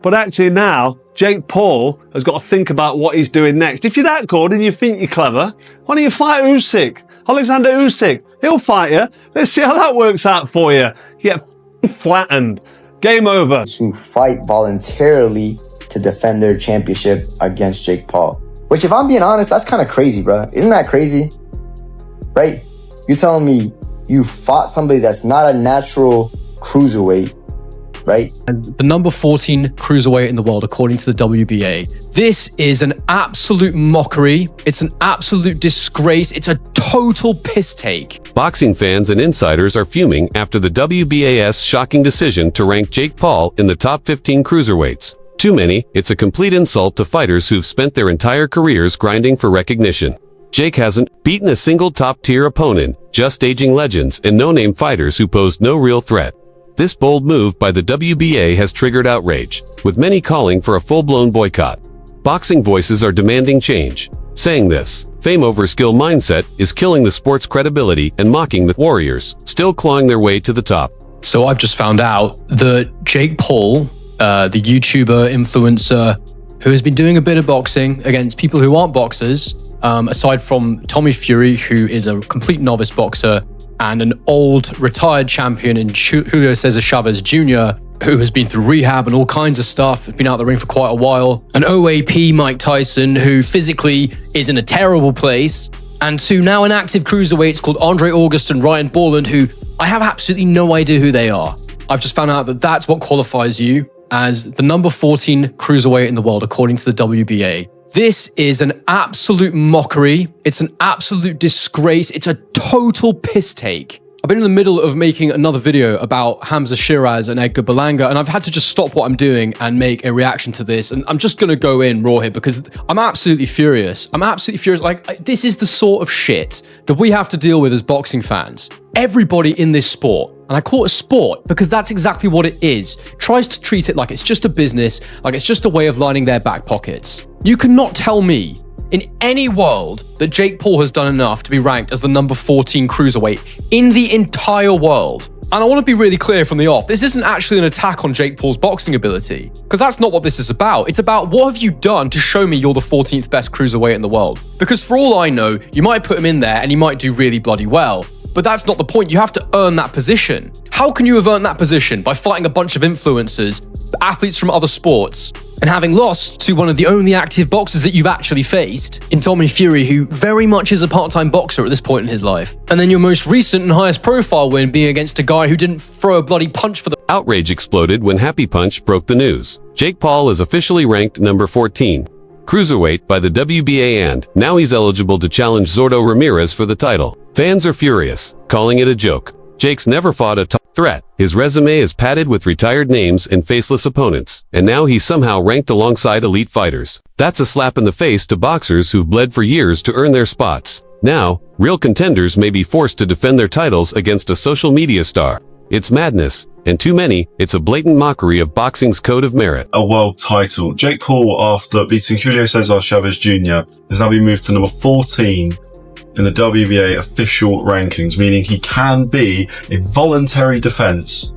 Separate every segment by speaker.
Speaker 1: But actually now, Jake Paul has got to think about what he's doing next. If you're that good and you think you're clever, why don't you fight Usyk? Alexander Usyk, he'll fight you. Let's see how that works out for you. You get flattened. Game over.
Speaker 2: To fight voluntarily to defend their championship against Jake Paul. Which, if I'm being honest, that's kind of crazy, bro. Isn't that crazy? Right? You're telling me you fought somebody that's not a natural cruiserweight, right?
Speaker 3: And the number 14 cruiserweight in the world, according to the WBA. This is an absolute mockery. It's an absolute disgrace. It's a total piss take.
Speaker 4: Boxing fans and insiders are fuming after the WBA's shocking decision to rank Jake Paul in the top 15 cruiserweights. Too many, it's a complete insult to fighters who've spent their entire careers grinding for recognition. Jake hasn't beaten a single top-tier opponent, just aging legends and no-name fighters who posed no real threat. This bold move by the WBA has triggered outrage, with many calling for a full-blown boycott. Boxing voices are demanding change, saying this fame over skill mindset is killing the sport's credibility and mocking the warriors, still clawing their way to the top.
Speaker 3: So I've just found out that Jake Paul, the YouTuber influencer who has been doing a bit of boxing against people who aren't boxers, aside from Tommy Fury, who is a complete novice boxer, and an old retired champion in Julio Cesar Chavez Jr., who has been through rehab and all kinds of stuff, been out the ring for quite a while, an OAP Mike Tyson, who physically is in a terrible place, and two now inactive cruiserweights called Andre August and Ryan Borland, who I have absolutely no idea who they are. I've just found out that that's what qualifies you as the number 14 cruiserweight in the world, according to the WBA. This is an absolute mockery. It's an absolute disgrace. It's a total piss take. I've been in the middle of making another video about Hamza Shiraz and Edgar Berlanga, and I've had to just stop what I'm doing and make a reaction to this. And I'm just going to go in raw here because I'm absolutely furious. I'm absolutely furious. Like, this is the sort of shit that we have to deal with as boxing fans. Everybody in this sport, and I call it a sport because that's exactly what it is, tries to treat it like it's just a business, like it's just a way of lining their back pockets. You cannot tell me in any world that Jake Paul has done enough to be ranked as the number 14 cruiserweight in the entire world. And I want to be really clear from the off, this isn't actually an attack on Jake Paul's boxing ability, because that's not what this is about. It's about what have you done to show me you're the 14th best cruiserweight in the world. Because for all I know, you might put him in there and he might do really bloody well. But that's not the point. You have to earn that position. How can you have earned that position? By fighting a bunch of influencers, athletes from other sports, and having lost to one of the only active boxers that you've actually faced in Tommy Fury, who very much is a part-time boxer at this point in his life. And then your most recent and highest profile win being against a guy who didn't throw a bloody punch for the...
Speaker 4: Outrage exploded when Happy Punch broke the news. Jake Paul is officially ranked number 14 cruiserweight by the WBA, and now he's eligible to challenge Zordo Ramirez for the title. Fans are furious, calling it a joke. Jake's never fought a top threat. His resume is padded with retired names and faceless opponents, and now he's somehow ranked alongside elite fighters. That's a slap in the face to boxers who've bled for years to earn their spots. Now, real contenders may be forced to defend their titles against a social media star. It's madness, and too many, it's a blatant mockery of boxing's code of merit.
Speaker 5: A world title. Jake Paul, after beating Julio Cesar Chavez Jr., has now been moved to number 14 in the WBA official rankings, meaning he can be a voluntary defense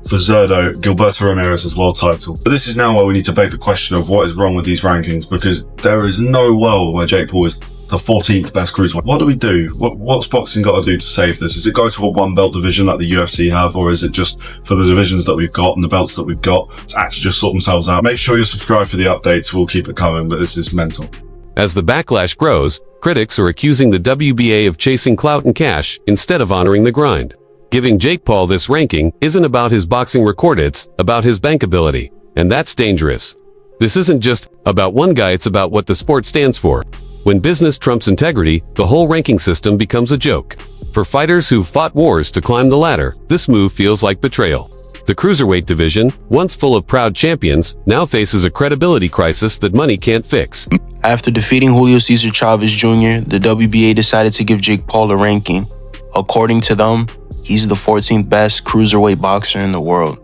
Speaker 5: for Zurdo Gilberto Ramirez's world title. But this is now where we need to beg the question of what is wrong with these rankings, because there is no world where Jake Paul is the 14th best cruiserweight. What do we do? What's boxing got to do to save this? Is it go to a one belt division like the UFC have, or is it just for the divisions that we've got and the belts that we've got to actually just sort themselves out? Make sure you're subscribed for the updates. We'll keep it coming, but this is mental.
Speaker 4: As the backlash grows, critics are accusing the WBA of chasing clout and cash instead of honoring the grind. Giving Jake Paul this ranking isn't about his boxing record, it's about his bankability. And that's dangerous. This isn't just about one guy, it's about what the sport stands for. When business trumps integrity, the whole ranking system becomes a joke. For fighters who've fought wars to climb the ladder, this move feels like betrayal. The cruiserweight division, once full of proud champions, now faces a credibility crisis that money can't fix.
Speaker 6: After defeating Julio Cesar Chavez Jr., the WBA decided to give Jake Paul a ranking. According to them, he's the 14th best cruiserweight boxer in the world.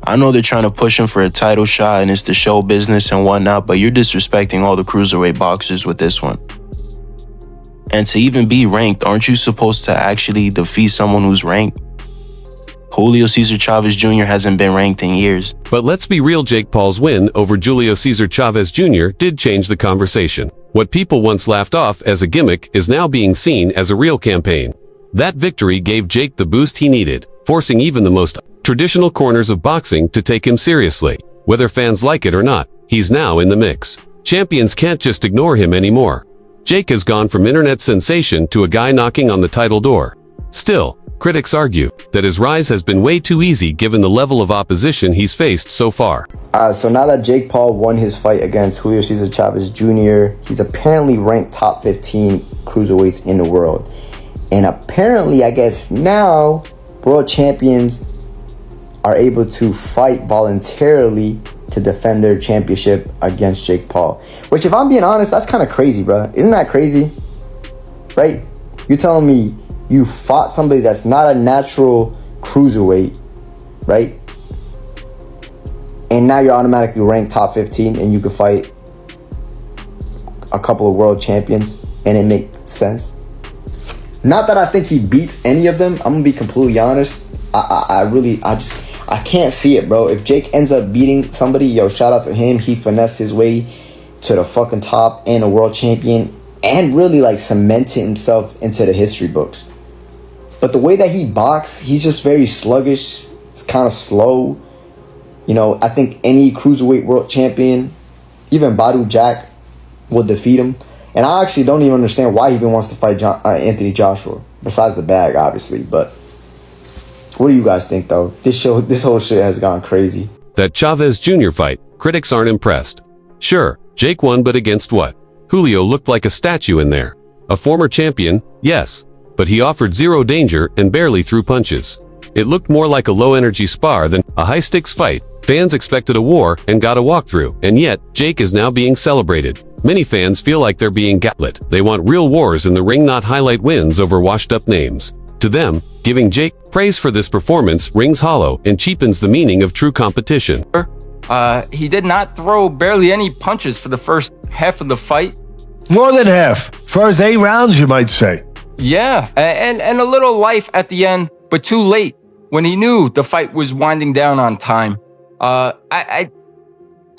Speaker 6: I know they're trying to push him for a title shot and it's the show business and whatnot, but you're disrespecting all the cruiserweight boxers with this one. And to even be ranked, aren't you supposed to actually defeat someone who's ranked? Julio Cesar Chavez Jr. hasn't been ranked in years.
Speaker 4: But let's be real, Jake Paul's win over Julio Cesar Chavez Jr. did change the conversation. What people once laughed off as a gimmick is now being seen as a real campaign. That victory gave Jake the boost he needed, forcing even the most traditional corners of boxing to take him seriously. Whether fans like it or not, he's now in the mix. Champions can't just ignore him anymore. Jake has gone from internet sensation to a guy knocking on the title door. Still, critics argue that his rise has been way too easy given the level of opposition he's faced so far.
Speaker 2: So now that Jake Paul won his fight against Julio Cesar Chavez Jr., he's apparently ranked top 15 cruiserweights in the world. And apparently, I guess now, world champions are able to fight voluntarily to defend their championship against Jake Paul. Which, if I'm being honest, that's kind of crazy, bro. Isn't that crazy? Right? You're telling me you fought somebody that's not a natural cruiserweight, right? And now you're automatically ranked top 15 and you could fight a couple of world champions and it makes sense. Not that I think he beats any of them. I'm gonna be completely honest. I can't see it, bro. If Jake ends up beating somebody, yo, shout out to him. He finessed his way to the fucking top and a world champion and really like cemented himself into the history books. But the way that he boxes, he's just very sluggish. It's kind of slow. You know, I think any cruiserweight world champion, even Badu Jack, will defeat him. And I actually don't even understand why he even wants to fight Anthony Joshua, besides the bag, obviously. But what do you guys think, though? This whole shit has gone crazy.
Speaker 4: That Chavez Jr. fight, critics aren't impressed. Sure, Jake won, but against what? Julio looked like a statue in there. A former champion, yes, but he offered zero danger and barely threw punches. It looked more like a low-energy spar than a high-stakes fight. Fans expected a war and got a walkthrough, and yet, Jake is now being celebrated. Many fans feel like they're being gaslit. They want real wars in the ring, not highlight wins over washed-up names. To them, giving Jake praise for this performance rings hollow and cheapens the meaning of true competition.
Speaker 7: He did not throw barely any punches for the first half of the fight.
Speaker 8: More than half. First 8 rounds, you might say.
Speaker 7: Yeah, and a little life at the end, but too late when he knew the fight was winding down on time. I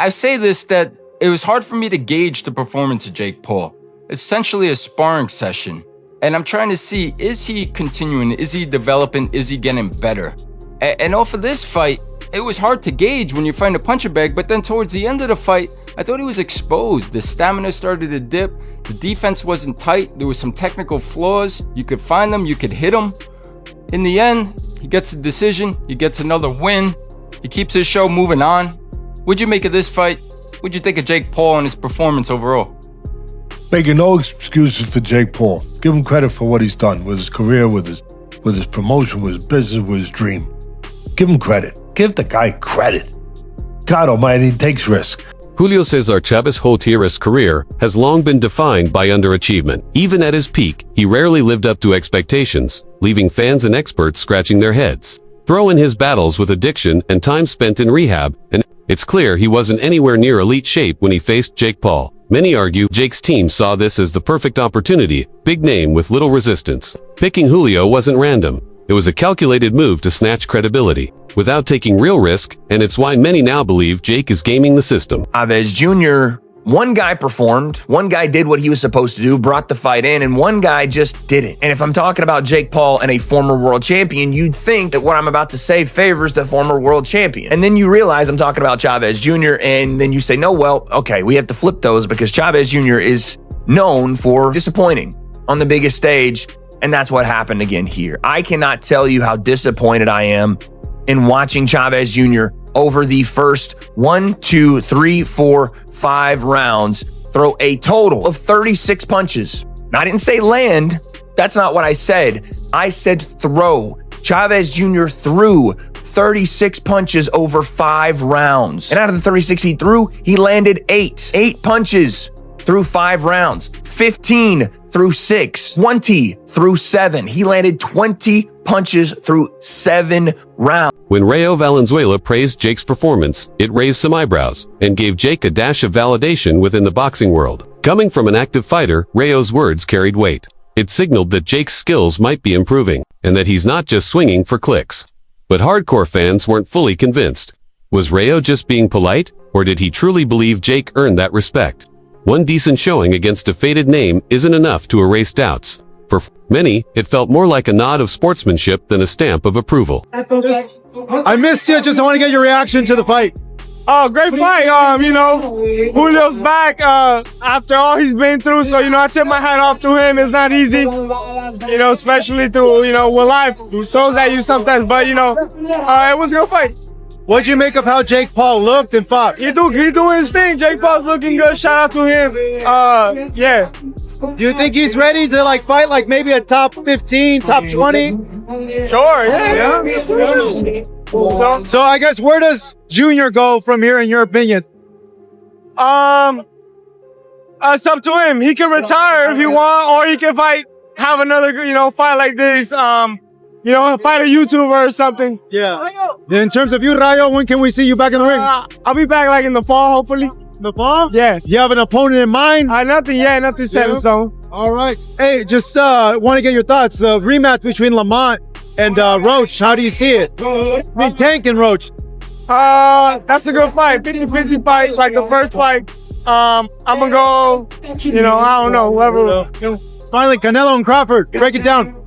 Speaker 7: say this, that it was hard for me to gauge the performance of Jake Paul. Essentially a sparring session. And I'm trying to see, is he continuing? Is he developing? Is he getting better? And off of this fight, it was hard to gauge when you find a puncher bag, but then towards the end of the fight, I thought he was exposed. The stamina started to dip. The defense wasn't tight. There was some technical flaws. You could find them. You could hit him. In the end, he gets a decision. He gets another win. He keeps his show moving on. What'd you make of this fight? What'd you think of Jake Paul and his performance overall?
Speaker 8: Making no excuses for Jake Paul. Give him credit for what he's done with his career, with his promotion, with his business, with his dream. Give him credit. Give the guy credit. God almighty, he takes risk.
Speaker 4: Julio Cesar Chavez Jr.'s career has long been defined by underachievement. Even at his peak, he rarely lived up to expectations, leaving fans and experts scratching their heads. Throw in his battles with addiction and time spent in rehab, and it's clear he wasn't anywhere near elite shape when he faced Jake Paul. Many argue Jake's team saw this as the perfect opportunity, big name with little resistance. Picking Julio wasn't random. It was a calculated move to snatch credibility, without taking real risk, and it's why many now believe Jake is gaming the system.
Speaker 9: Chavez Jr., one guy performed, one guy did what he was supposed to do, brought the fight in, and one guy just didn't. And if I'm talking about Jake Paul and a former world champion, you'd think that what I'm about to say favors the former world champion. And then you realize I'm talking about Chavez Jr., and then you say, no, well, okay, we have to flip those because Chavez Jr. is known for disappointing on the biggest stage, and that's what happened again here. I cannot tell you how disappointed I am in watching Chavez Jr. over the first 5 rounds throw a total of 36 punches. Now, I didn't say land. That's not what I said. I said throw. Chavez Jr. threw 36 punches over 5 rounds. And out of the 36 he threw, he landed 8. 8 punches through 5 rounds. 15 through 6. 20 through 7. He landed 20 punches through 7 rounds.
Speaker 4: When Rayo Valenzuela praised Jake's performance, it raised some eyebrows and gave Jake a dash of validation within the boxing world. Coming from an active fighter, Rayo's words carried weight. It signaled that Jake's skills might be improving, and that he's not just swinging for clicks. But hardcore fans weren't fully convinced. Was Rayo just being polite, or did he truly believe Jake earned that respect? One decent showing against a faded name isn't enough to erase doubts. For many, it felt more like a nod of sportsmanship than a stamp of approval.
Speaker 10: I missed you. Just want to get your reaction to the fight.
Speaker 11: Oh, great fight. Julio's back after all he's been through. So, I tip my hat off to him. It's not easy, especially to, when life throws at you sometimes. But, it was a good fight.
Speaker 10: What'd you make of how Jake Paul looked and fought?
Speaker 11: He doing his thing. Jake Paul's looking good. Shout out to him. Yeah.
Speaker 10: Do you think he's ready to fight maybe a top 15, top 20?
Speaker 11: Sure, yeah.
Speaker 10: So I guess where does Junior go from here in your opinion?
Speaker 11: It's up to him. He can retire if he want, or he can have another, fight like this. Fight a YouTuber or something.
Speaker 10: Yeah. In terms of you, Rayo, when can we see you back in the ring?
Speaker 11: I'll be back in the fall, hopefully.
Speaker 10: The fall?
Speaker 11: Yeah.
Speaker 10: You have an opponent in mind?
Speaker 11: Nothing set in stone.
Speaker 10: All right. Hey, just want to get your thoughts. The rematch between Lamont and Roach, how do you see it? Tank and Roach.
Speaker 11: That's a good fight. 50-50 fight, like the first fight. I'm gonna go, I don't know, whoever.
Speaker 10: Finally, Canelo and Crawford. Break it down.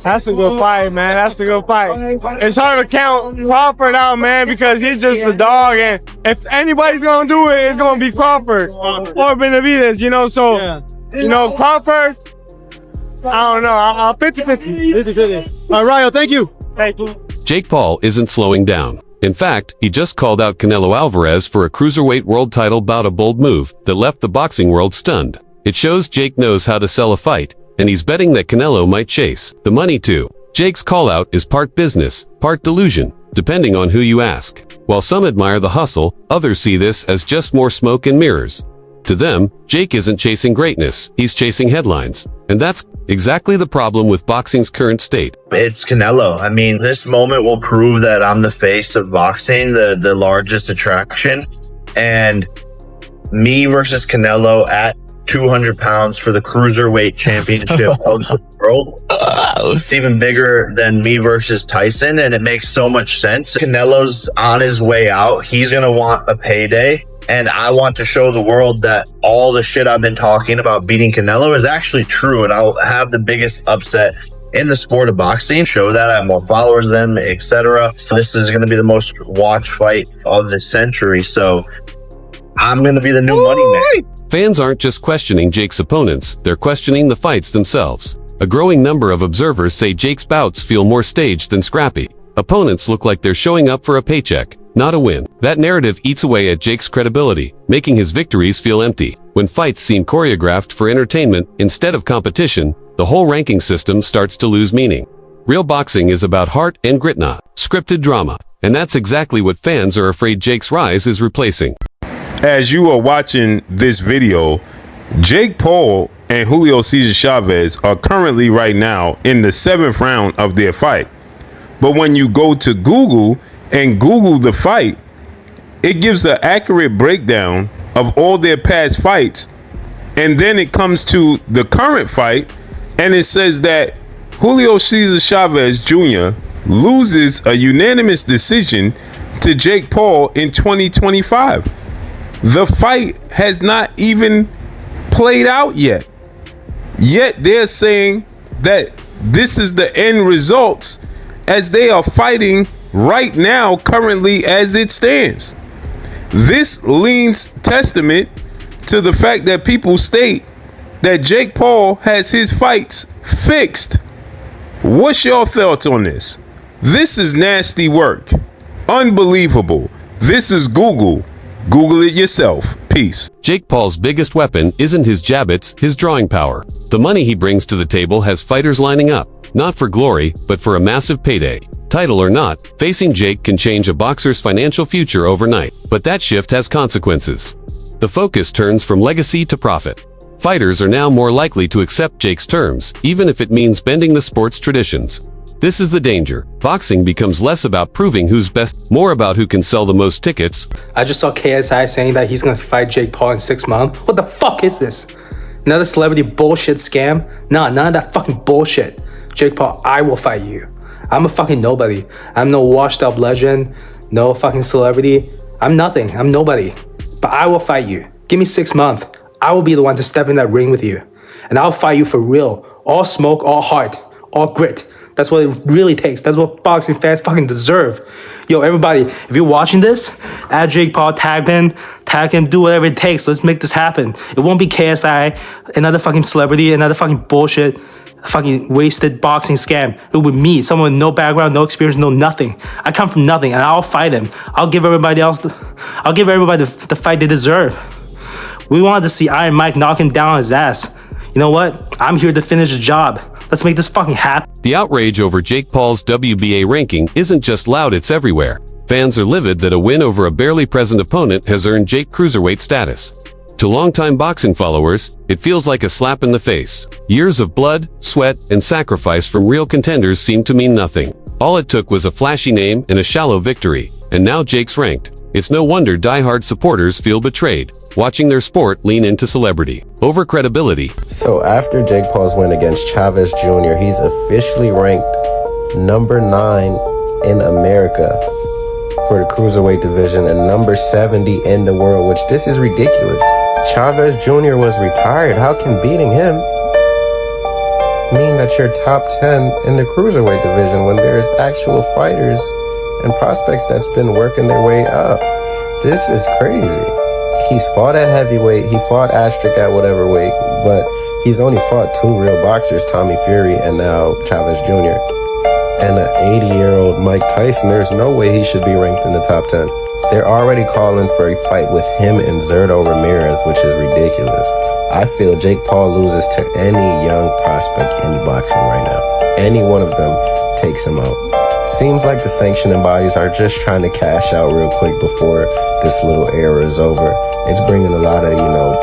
Speaker 11: That's a good fight, man. That's a good fight. It's hard to count Crawford out, man, because he's just a dog. And if anybody's going to do it, it's going to be Crawford or Benavidez, So, Crawford, I don't know. I'll 50-50.
Speaker 10: 50-50. All right, Rayo, thank you.
Speaker 11: Thank you.
Speaker 4: Jake Paul isn't slowing down. In fact, he just called out Canelo Alvarez for a Cruiserweight world title bout, a bold move that left the boxing world stunned. It shows Jake knows how to sell a fight, and he's betting that Canelo might chase the money too. Jake's call-out is part business, part delusion, depending on who you ask. While some admire the hustle, others see this as just more smoke and mirrors. To them, Jake isn't chasing greatness, he's chasing headlines. And that's exactly the problem with boxing's current state.
Speaker 12: It's Canelo. I mean, this moment will prove that I'm the face of boxing, the largest attraction. And me versus Canelo at 200 pounds for the Cruiserweight championship of the world. It's even bigger than me versus Tyson, and it makes so much sense. Canelo's on his way out. He's going to want a payday, and I want to show the world that all the shit I've been talking about beating Canelo is actually true, and I'll have the biggest upset in the sport of boxing. Show that I have more followers than etc. This is going to be the most watched fight of the century, so I'm going to be the new money man.
Speaker 4: Fans aren't just questioning Jake's opponents, they're questioning the fights themselves. A growing number of observers say Jake's bouts feel more staged than scrappy. Opponents look like they're showing up for a paycheck, not a win. That narrative eats away at Jake's credibility, making his victories feel empty. When fights seem choreographed for entertainment instead of competition, the whole ranking system starts to lose meaning. Real boxing is about heart and grit, not scripted drama. And that's exactly what fans are afraid Jake's rise is replacing.
Speaker 13: As you are watching this video, Jake Paul and Julio Cesar Chavez are currently right now in the 7th round of their fight. But when you go to Google and Google the fight, it gives an accurate breakdown of all their past fights. And then it comes to the current fight, and it says that Julio Cesar Chavez Jr. loses a unanimous decision to Jake Paul in 2025. The fight has not even played out yet. Yet they're saying that this is the end results as they are fighting right now, currently as it stands. This leans testament to the fact that people state that Jake Paul has his fights fixed. What's your thoughts on this? This is nasty work. Unbelievable. This is Google. Google it yourself. Peace.
Speaker 4: Jake Paul's biggest weapon isn't his jab, it's his drawing power. The money he brings to the table has fighters lining up, not for glory, but for a massive payday. Title or not, facing Jake can change a boxer's financial future overnight. But that shift has consequences. The focus turns from legacy to profit. Fighters are now more likely to accept Jake's terms, even if it means bending the sport's traditions. This is the danger. Boxing becomes less about proving who's best, more about who can sell the most tickets.
Speaker 14: I just saw KSI saying that he's gonna fight Jake Paul in 6 months. What the fuck is this? Another celebrity bullshit scam? Nah, none of that fucking bullshit. Jake Paul, I will fight you. I'm a fucking nobody. I'm no washed up legend, no fucking celebrity. I'm nothing. I'm nobody. But I will fight you. Give me 6 months. I will be the one to step in that ring with you. And I'll fight you for real. All smoke, all heart, all grit. That's what it really takes. That's what boxing fans fucking deserve. Yo, everybody, if you're watching this, add Jake Paul, tag him, do whatever it takes. Let's make this happen. It won't be KSI, another fucking celebrity, another fucking bullshit, fucking wasted boxing scam. It will be me, someone with no background, no experience, no nothing. I come from nothing, and I'll fight him. I'll give everybody the fight they deserve. We wanted to see Iron Mike knock him down on his ass. You know what? I'm here to finish the job. Let's make this fucking happen.
Speaker 4: The outrage over Jake Paul's WBA ranking isn't just loud, it's everywhere. Fans are livid that a win over a barely present opponent has earned Jake Cruiserweight status. To longtime boxing followers, it feels like a slap in the face. Years of blood, sweat, and sacrifice from real contenders seem to mean nothing. All it took was a flashy name and a shallow victory, and now Jake's ranked. It's no wonder die-hard supporters feel betrayed, watching their sport lean into celebrity over credibility.
Speaker 15: So after Jake Paul's win against Chavez Jr., he's officially ranked number 9 in America for the Cruiserweight division and number 70 in the world, which this is ridiculous. Chavez Jr. was retired. How can beating him mean that you're top 10 in the Cruiserweight division when there's actual fighters and prospects that's been working their way up? This is crazy. He's fought at heavyweight, he fought asterisk at whatever weight, but he's only fought 2 real boxers, Tommy Fury and now Chavez Jr. And an 80-year-old Mike Tyson, there's no way he should be ranked in the top 10. They're already calling for a fight with him and Zurdo Ramirez, which is ridiculous. I feel Jake Paul loses to any young prospect in boxing right now. Any one of them takes him out. Seems like the sanctioning bodies are just trying to cash out real quick before this little era is over. It's bringing a lot of,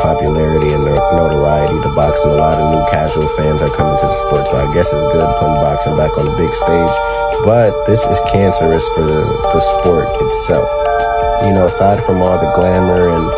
Speaker 15: popularity and notoriety to boxing. A lot of new casual fans are coming to the sport, so I guess it's good putting boxing back on the big stage. But this is cancerous for the sport itself. Aside from all the glamour and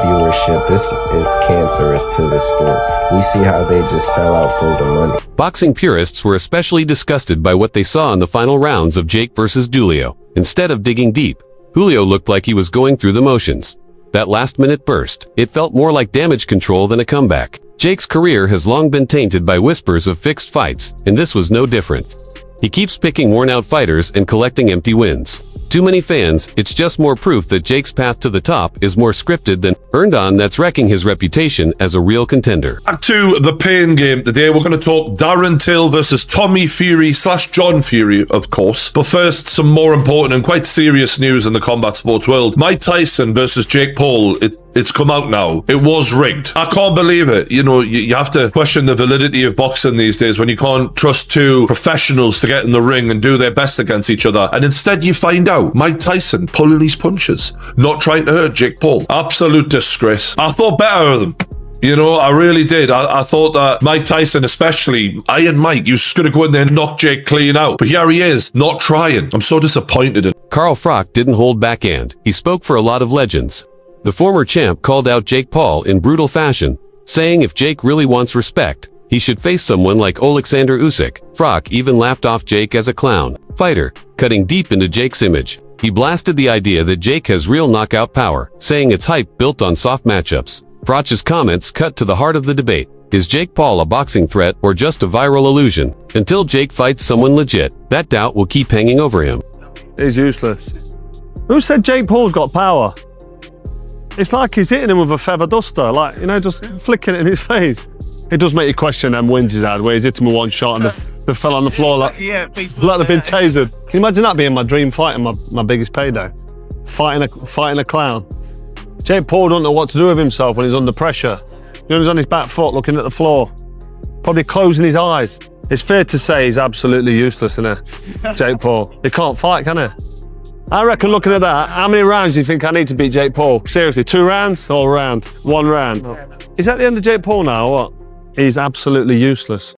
Speaker 15: viewership, this is cancerous to the sport. We see how they just sell out for the money.
Speaker 4: Boxing purists were especially disgusted by what they saw in the final rounds of Jake versus Julio. Instead of digging deep, Julio looked like he was going through the motions. That last-minute burst, it felt more like damage control than a comeback. Jake's career has long been tainted by whispers of fixed fights, and this was no different. He keeps picking worn-out fighters and collecting empty wins. Too many fans, it's just more proof that Jake's path to the top is more scripted than earned on. That's wrecking his reputation as a real contender.
Speaker 16: Back to the pain game today. We're going to talk Darren Till versus Tommy Fury / John Fury, of course. But first, some more important and quite serious news in the combat sports world. Mike Tyson versus Jake Paul, it's come out now. It was rigged. I can't believe it. You have to question the validity of boxing these days when you can't trust 2 professionals to get in the ring and do their best against each other. And instead you find out Mike Tyson pulling his punches, not trying to hurt Jake Paul. Absolute disgrace. I thought better of them. I really did. I thought that Mike Tyson, especially Iron Mike, you was going to go in there and knock Jake clean out. But here he is, not trying. I'm so disappointed in.
Speaker 4: Carl Froch didn't hold back, and he spoke for a lot of legends. The former champ called out Jake Paul in brutal fashion, saying if Jake really wants respect, he should face someone like Alexander Usyk. Froch even laughed off Jake as a clown fighter, cutting deep into Jake's image. He blasted the idea that Jake has real knockout power, saying it's hype built on soft matchups. Froch's comments cut to the heart of the debate. Is Jake Paul a boxing threat or just a viral illusion? Until Jake fights someone legit, that doubt will keep hanging over him.
Speaker 1: He's useless. Who said Jake Paul's got power? It's like he's hitting him with a feather duster, just flicking it in his face. It does make you question them wins he's had, where he's hit him with one shot and they fell on the floor like they've been tasered. Can you imagine that being my dream fight and my biggest payday? Fighting a clown. Jake Paul don't know what to do with himself when he's under pressure. He's on his back foot looking at the floor, probably closing his eyes. It's fair to say he's absolutely useless, isn't it? Jake Paul. He can't fight, can he? I reckon looking at that, how many rounds do you think I need to beat Jake Paul? Seriously, 2 rounds or a round? 1 round? Is that the end of Jake Paul now or what? He's absolutely useless.